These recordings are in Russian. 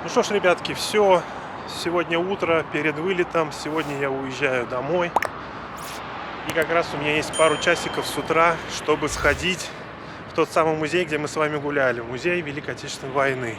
Ну что ж, ребятки, все. Сегодня утро перед вылетом. Сегодня я уезжаю домой. И как раз у меня есть пару часиков с утра, чтобы сходить в тот самый музей, где мы с вами гуляли. Музей Великой Отечественной войны.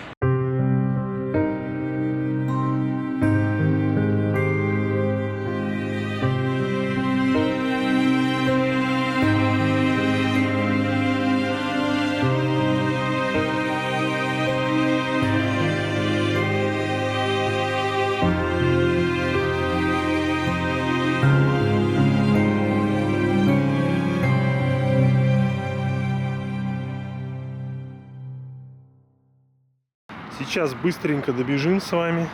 Сейчас быстренько добежим с вами.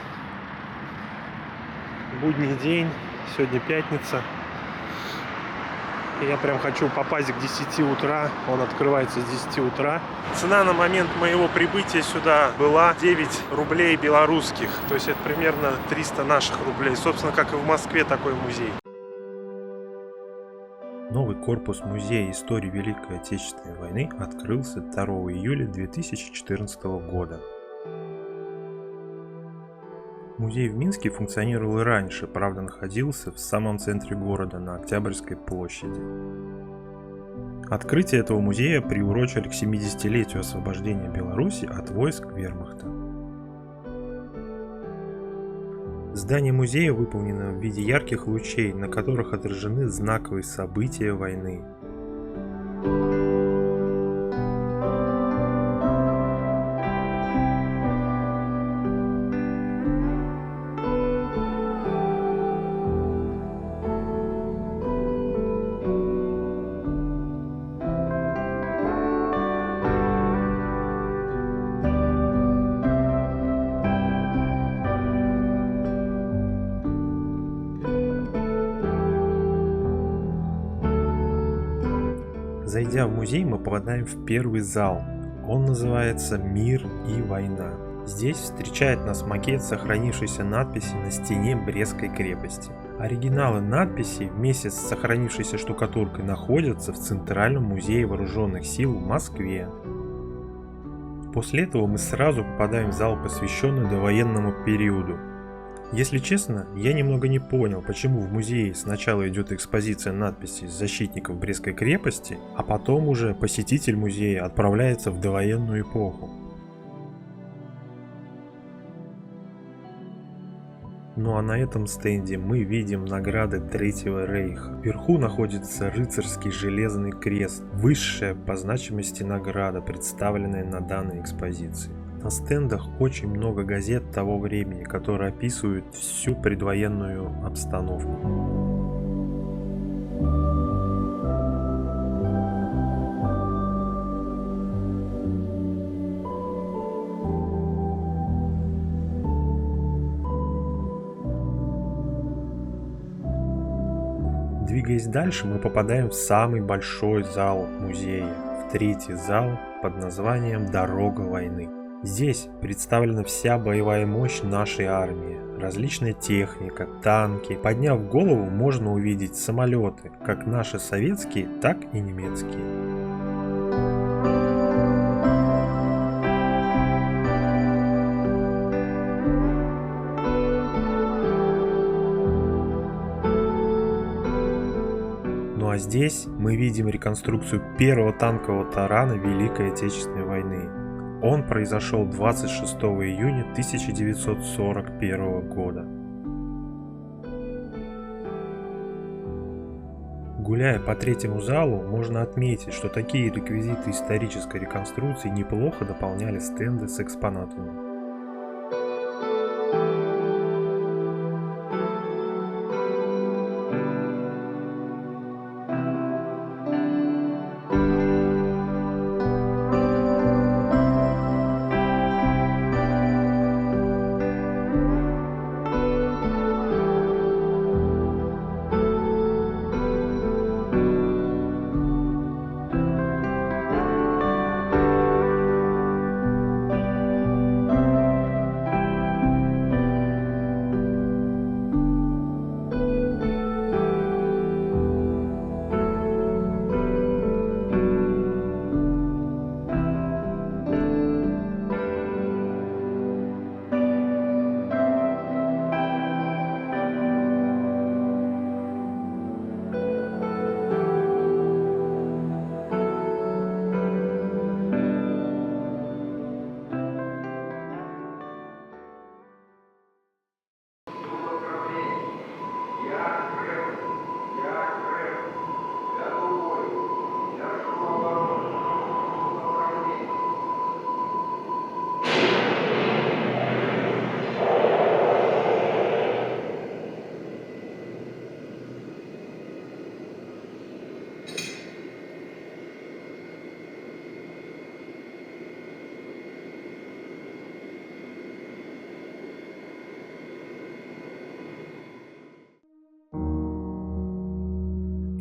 Будний день, сегодня пятница. И я прям хочу попасть к 10 утра. Он открывается с 10 утра. Цена на момент моего прибытия сюда была 9 рублей белорусских. То есть это примерно 300 наших рублей. Собственно, как и в Москве такой музей. Новый корпус Музея истории Великой Отечественной войны открылся 2 июля 2014 года. Музей в Минске функционировал и раньше, правда находился в самом центре города, на Октябрьской площади. Открытие этого музея приурочили к 70-летию освобождения Беларуси от войск вермахта. Здание музея выполнено в виде ярких лучей, на которых отражены знаковые события войны. Зайдя в музей, мы попадаем в первый зал. Он называется «Мир и война». Здесь встречает нас макет сохранившейся надписи на стене Брестской крепости. Оригиналы надписей вместе с сохранившейся штукатуркой находятся в Центральном музее вооруженных сил в Москве. После этого мы сразу попадаем в зал, посвященный довоенному периоду. Если честно, я немного не понял, почему в музее сначала идет экспозиция надписей защитников Брестской крепости, а потом уже посетитель музея отправляется в довоенную эпоху. Ну а на этом стенде мы видим награды Третьего Рейха. Вверху находится рыцарский железный крест, высшая по значимости награда, представленная на данной экспозиции. На стендах очень много газет того времени, которые описывают всю предвоенную обстановку. Двигаясь дальше, мы попадаем в самый большой зал музея, в третий зал под названием «Дорога войны». Здесь представлена вся боевая мощь нашей армии, различная техника, танки. Подняв голову, можно увидеть самолеты, как наши советские, так и немецкие. Ну а здесь мы видим реконструкцию первого танкового тарана Великой Отечественной войны. Он произошел 26 июня 1941 года. Гуляя по третьему залу, можно отметить, что такие реквизиты исторической реконструкции неплохо дополняли стенды с экспонатами.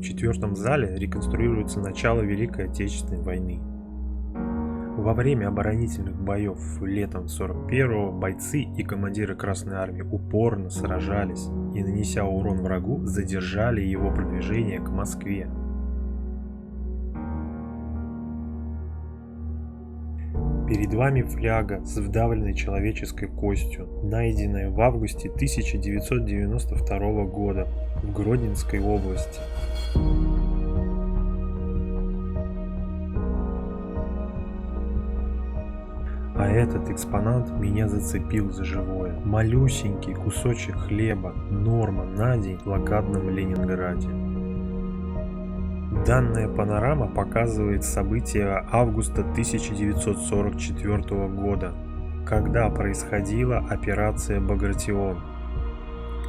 четвертом зале реконструируется начало Великой Отечественной войны. Во время оборонительных боев летом 41-го бойцы и командиры Красной Армии упорно сражались и, нанеся урон врагу, задержали его продвижение к Москве. Перед вами фляга с вдавленной человеческой костью, найденная в августе 1992 года в Гродненской области. А этот экспонат меня зацепил за живое. Малюсенький кусочек хлеба, норма на день в блокадном Ленинграде. Данная панорама показывает события августа 1944 года, когда происходила операция «Багратион».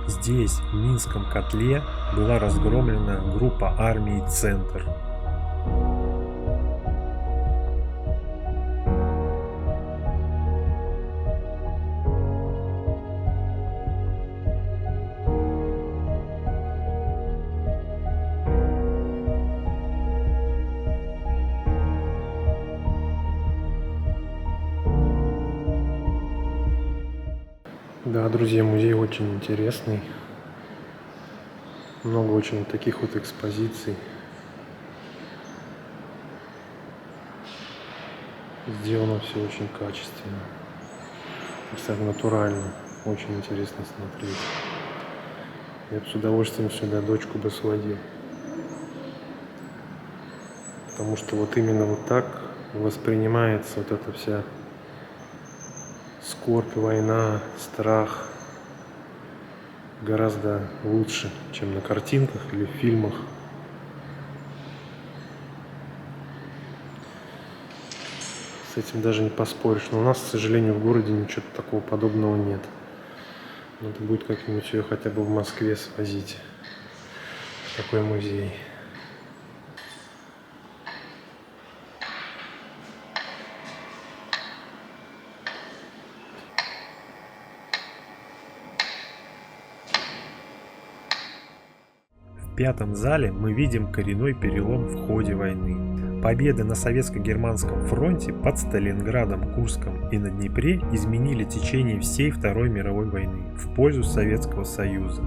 Здесь, в Минском котле, была разгромлена группа армий «Центр». Да, друзья, музей очень интересный. Много очень таких вот экспозиций. Сделано все очень качественно. Кстати, натурально. Очень интересно смотреть. Я бы с удовольствием сюда дочку бы сводил. Потому что вот именно вот так воспринимается вот эта вся скорбь, война, страх гораздо лучше, чем на картинках или в фильмах. С этим даже не поспоришь. Но у нас, к сожалению, в городе ничего такого подобного нет. Надо будет как-нибудь ее хотя бы в Москве свозить в такой музей. В пятом зале мы видим коренной перелом в ходе войны. Победы на Советско-Германском фронте под Сталинградом, Курском и на Днепре изменили течение всей Второй мировой войны в пользу Советского Союза.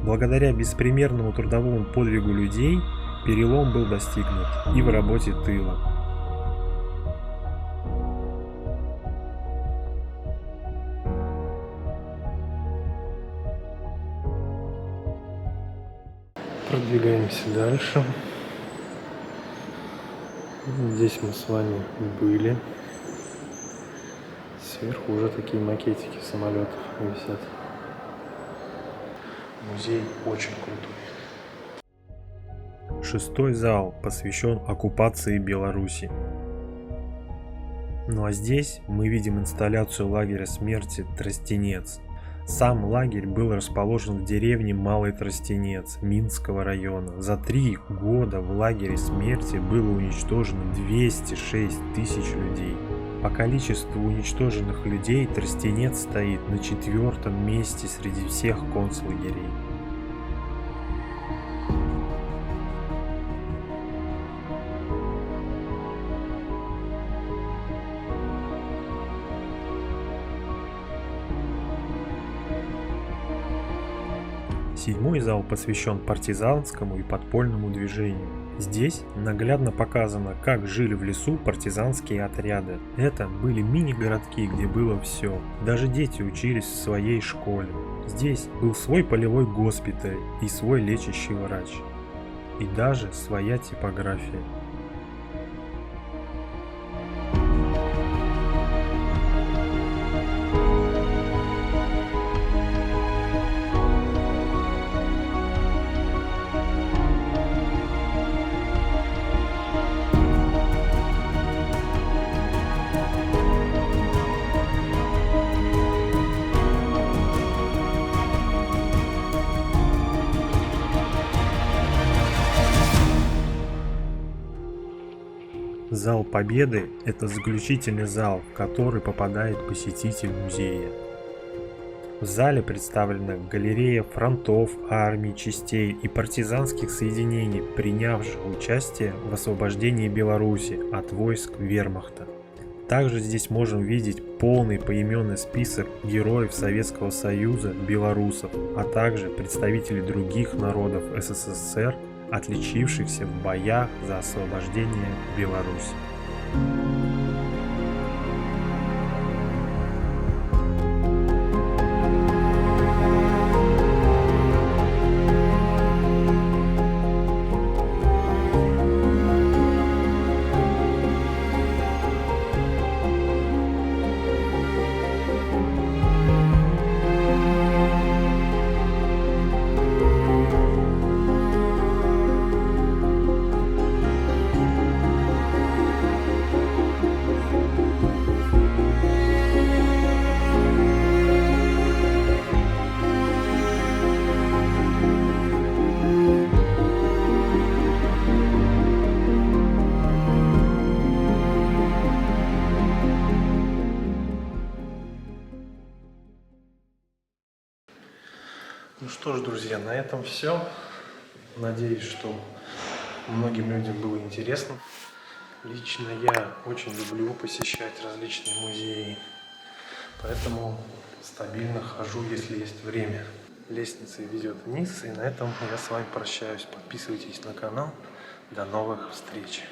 Благодаря беспримерному трудовому подвигу людей перелом был достигнут и в работе тыла. Продвигаемся дальше. Здесь мы с вами были. Сверху уже такие макетики самолетов висят. Музей очень крутой. Шестой зал посвящен оккупации Беларуси. Ну а здесь мы видим инсталляцию лагеря смерти Тростенец. Сам лагерь был расположен в деревне Малый Тростенец Минского района. За 3 года в лагере смерти было уничтожено 206 тысяч людей. По количеству уничтоженных людей Тростенец стоит на 4-м месте среди всех концлагерей. Седьмой зал посвящен партизанскому и подпольному движению. Здесь наглядно показано, как жили в лесу партизанские отряды. Это были мини-городки, где было все. Даже дети учились в своей школе. Здесь был свой полевой госпиталь и свой лечащий врач. И даже своя типография. Зал Победы – это заключительный зал, в который попадает посетитель музея. В зале представлена галерея фронтов, армий, частей и партизанских соединений, принявших участие в освобождении Беларуси от войск вермахта. Также здесь можем видеть полный поименный список героев Советского Союза, белорусов, а также представителей других народов СССР, отличившихся в боях за освобождение Беларуси. Ну что ж, друзья, на этом все. Надеюсь, что многим людям было интересно. Лично я очень люблю посещать различные музеи, поэтому стабильно хожу, если есть время. Лестница ведет вниз, и на этом я с вами прощаюсь. Подписывайтесь на канал. До новых встреч!